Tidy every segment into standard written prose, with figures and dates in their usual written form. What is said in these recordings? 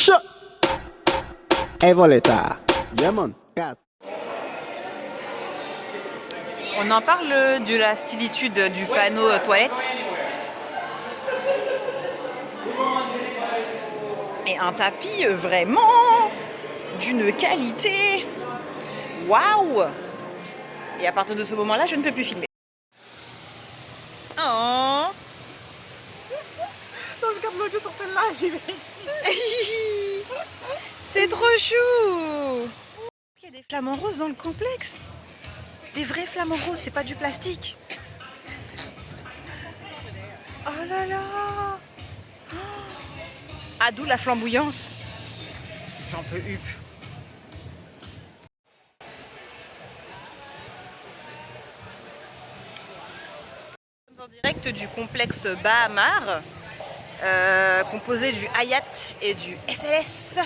Shut. Evoleta. Yeah, man. Gas. On en parle de la stylitude du panneau toilette. Et un tapis vraiment d'une qualité. Waouh! Et à partir de ce moment-là, je ne peux plus filmer. Oh! Non, je garde l'audio sur celle-là, j'y vais. C'est trop chou! Il y a des flamants roses dans le complexe. Des vrais flamants roses, c'est pas du plastique. Oh là là! Ah, d'où la flamboyance. J'en peux hup. Nous sommes en direct du complexe Bahamar, composé du Hayat et du SLS.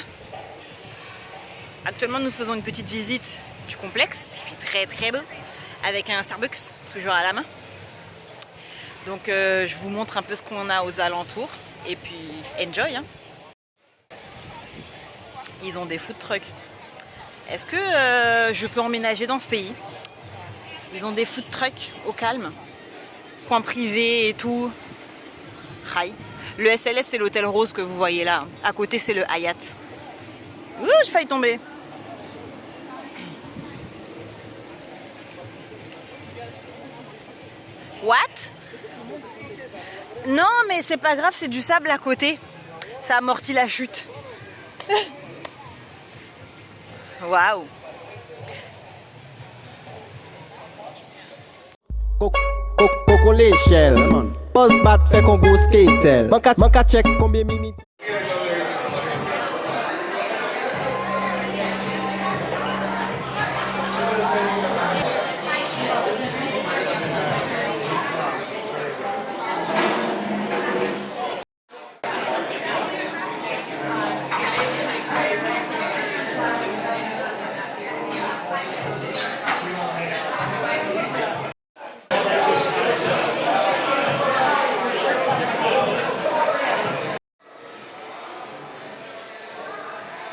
Actuellement, nous faisons une petite visite du complexe. Il fait très très beau, avec un Starbucks toujours à la main. Donc, je vous montre un peu ce qu'on a aux alentours. Et puis, enjoy, hein. Ils ont des food trucks. Est-ce que je peux emménager dans ce pays? Ils ont des food trucks au calme. Coin privé et tout. Hi. Le SLS, c'est l'hôtel rose que vous voyez là. À côté, c'est le Hayat. Ouh, j'ai failli tomber. What? Non, mais c'est pas grave, c'est du sable à côté. Ça amortit la chute. Waouh. Coco l'échelle, man. Pose bat fait qu'on go skatel. Manka check combien mimi.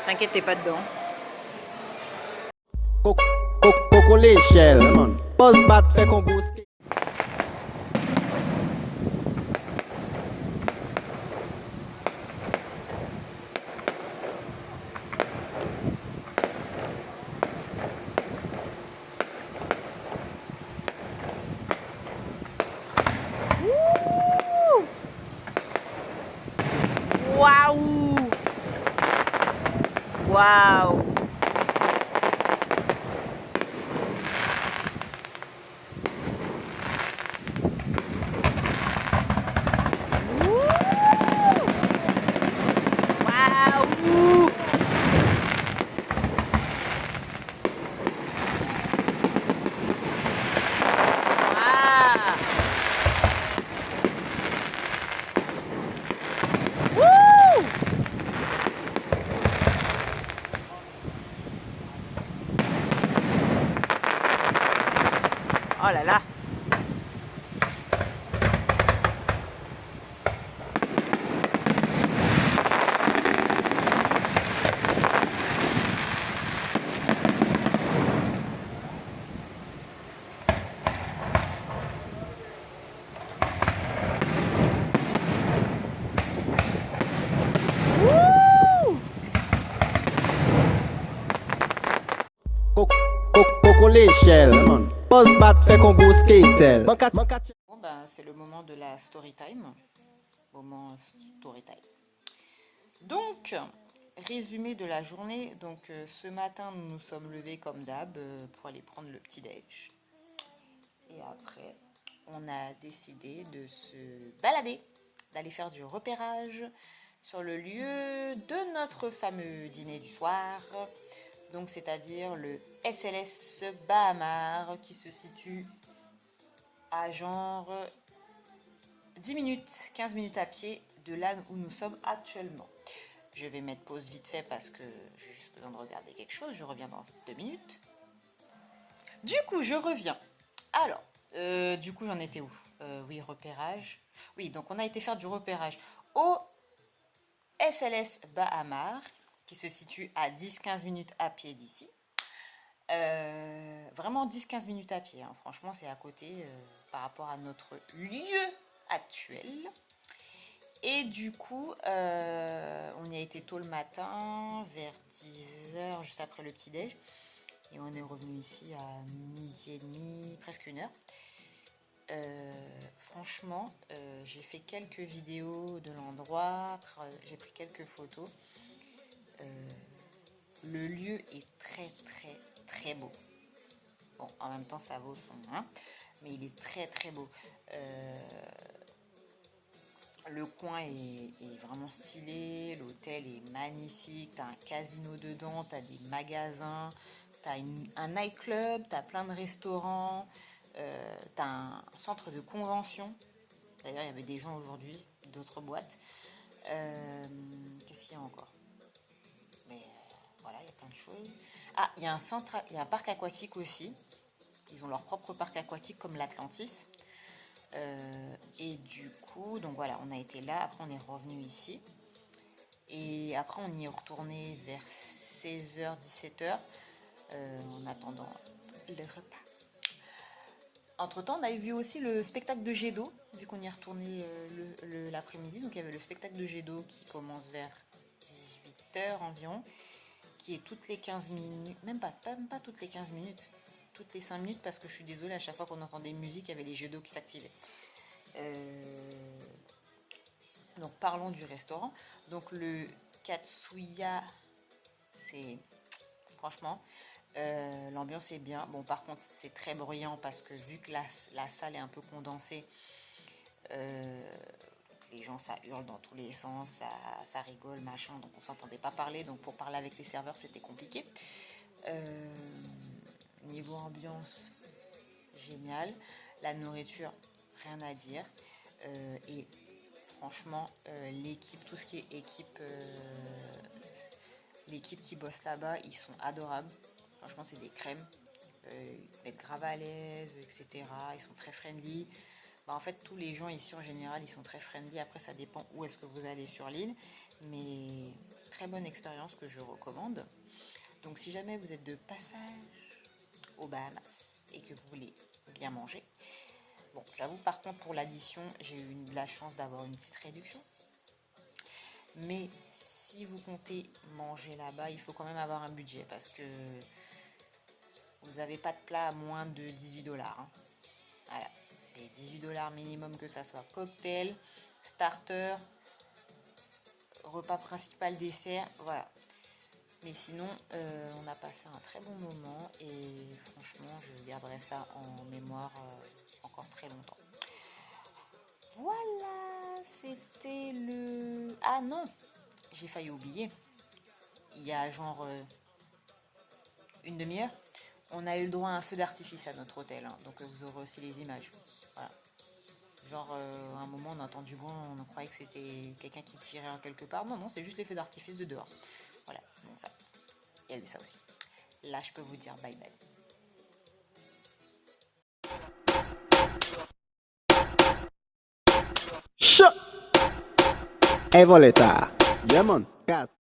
T'inquiète, t'es pas dedans. Coco l'échelle, man. Pose bat fait qu'on go skatel. Waouh! Waouh! Waouh! Ah! Wouh! Oh là là! Coco l'échelle, man. Pose bat fait qu'on go skatel. Manka check. Bon ben, c'est le moment de la story time. Moment story time. Donc, résumé de la journée. Donc, ce matin, nous nous sommes levés comme d'hab pour aller prendre le petit déj. Et après, on a décidé de se balader, d'aller faire du repérage sur le lieu de notre fameux dîner du soir. Donc, c'est-à-dire le SLS Bahamar qui se situe à genre 10 minutes, 15 minutes à pied de là où nous sommes actuellement. Je vais mettre pause vite fait parce que j'ai juste besoin de regarder quelque chose. Je reviens dans 2 minutes. Du coup, je reviens. Alors, du coup, j'en étais où? Oui, repérage. Oui, donc on a été faire du repérage au SLS Bahamar, qui se situe à 10-15 minutes à pied d'ici. Vraiment 10-15 minutes à pied, hein. Franchement c'est à côté par rapport à notre lieu actuel. Et du coup, on y a été tôt le matin, vers 10h, juste après le petit-déj. Et on est revenu ici à midi et demi, presque 1h. Franchement, j'ai fait quelques vidéos de l'endroit, j'ai pris quelques photos. Le lieu est très très très beau. Bon, en même temps ça vaut son, hein, mais il est très très beau. Le coin est vraiment stylé, l'hôtel est magnifique, t'as un casino dedans, t'as des magasins, t'as un nightclub, t'as plein de restaurants, t'as un centre de convention. D'ailleurs, il y avait des gens aujourd'hui, d'autres boîtes. Qu'est-ce qu'il y a encore? Mais voilà, il y a plein de choses. Ah, il y a un parc aquatique aussi. Ils ont leur propre parc aquatique comme l'Atlantis. Et du coup, donc voilà, on a été là, après on est revenu ici. Et après on y est retourné vers 16h, 17h, en attendant le repas. Entre temps, on avait vu aussi le spectacle de jet d'eau, vu qu'on y est retourné l'après-midi. Donc il y avait le spectacle de jet d'eau qui commence vers 18h environ, qui est toutes les 15 minutes, même pas toutes les 15 minutes, toutes les 5 minutes, parce que je suis désolée, à chaque fois qu'on entendait musique, il y avait les jets d'eau qui s'activaient. Donc parlons du restaurant. Donc le Katsuya, c'est franchement, l'ambiance est bien. Bon, par contre c'est très bruyant parce que vu que la salle est un peu condensée, les gens ça hurle dans tous les sens, ça rigole, machin, donc on s'entendait pas parler. Donc pour parler avec les serveurs c'était compliqué. Niveau ambiance, génial. La nourriture, rien à dire. Et franchement, l'équipe, tout ce qui est équipe, l'équipe qui bosse là-bas, ils sont adorables. Franchement, c'est des crèmes. Ils mettent grave à l'aise, etc. Ils sont très friendly. Bah, en fait, tous les gens ici, en général, ils sont très friendly. Après, ça dépend où est-ce que vous allez sur l'île. Mais très bonne expérience que je recommande. Donc, si jamais vous êtes de passage aux Bahamas et que vous voulez bien manger, bon, j'avoue par contre pour l'addition, j'ai eu la chance d'avoir une petite réduction. Mais si vous comptez manger là-bas, il faut quand même avoir un budget parce que vous n'avez pas de plat à moins de 18$. Hein. Voilà, c'est 18$ minimum, que ça soit cocktail, starter, repas principal, dessert, voilà. Mais sinon, on a passé un très bon moment et franchement, je garderai ça en mémoire encore très longtemps. Voilà, c'était le... Ah non, j'ai failli oublier. Il y a genre une demi-heure, on a eu le droit à un feu d'artifice à notre hôtel. Hein, donc vous aurez aussi les images. Voilà. Genre, à un moment, on a entendu bruit, on croyait que c'était quelqu'un qui tirait en quelque part. Non, non, c'est juste les feux d'artifice de dehors. Voilà, donc ça, il y a eu ça aussi. Là, je peux vous dire bye bye. Shut! Evoleta. Yeah, man. Gas.